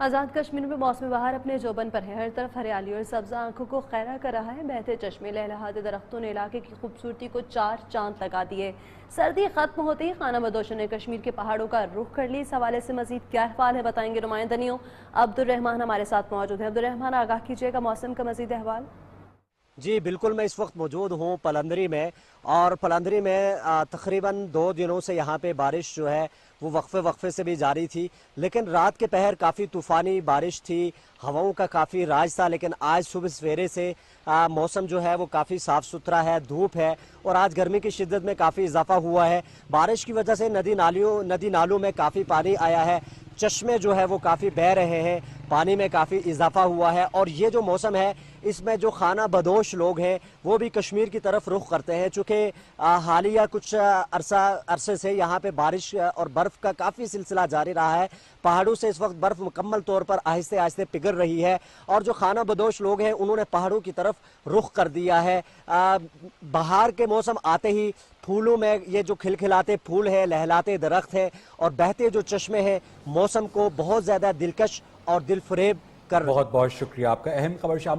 آزاد کشمیر میں موسم بہار اپنے جوبن پر ہے، ہر طرف ہریالی اور سبزہ آنکھوں کو خیرہ کر رہا ہے۔ بہتے چشمے، لہلہاتے درختوں نے علاقے کی خوبصورتی کو چار چاند لگا دیے۔ سردی ختم ہوتے ہی خانہ بدوشوں نے کشمیر کے پہاڑوں کا رخ کر لی۔ اس حوالے سے مزید کیا احوال ہے بتائیں گے نمائندنیوں۔ عبدالرحمان ہمارے ساتھ موجود ہیں۔ عبدالرحمان، آگاہ کیجیے گا موسم کا مزید احوال۔ جی بالکل، میں اس وقت موجود ہوں پلندری میں، اور پلندری میں تقریباً 2 دنوں سے یہاں پہ بارش جو ہے وہ وقفے سے بھی جاری تھی، لیکن رات کے پہر کافی طوفانی بارش تھی، ہواؤں کا کافی راج تھا، لیکن آج صبح سویرے سے موسم جو ہے وہ کافی صاف ستھرا ہے، دھوپ ہے، اور آج گرمی کی شدت میں کافی اضافہ ہوا ہے۔ بارش کی وجہ سے ندی نالوں میں کافی پانی آیا ہے، چشمے جو ہے وہ کافی بہہ رہے ہیں، پانی میں کافی اضافہ ہوا ہے، اور یہ جو موسم ہے اس میں جو خانہ بدوش لوگ ہیں وہ بھی کشمیر کی طرف رخ کرتے ہیں، چونکہ حالیہ کچھ عرصے سے یہاں پہ بارش اور برف کا کافی سلسلہ جاری رہا ہے۔ پہاڑوں سے اس وقت برف مکمل طور پر آہستہ آہستہ پگھل رہی ہے، اور جو خانہ بدوش لوگ ہیں انہوں نے پہاڑوں کی طرف رخ کر دیا ہے۔ بہار کے موسم آتے ہی پھولوں میں یہ جو کھلکھلاتے پھول ہے، لہلاتے درخت ہے، اور بہتے جو چشمے ہیں، موسم کو بہت زیادہ دلکش اور دل فریب کر بہت بہت شکریہ، آپ کا اہم خبر شامل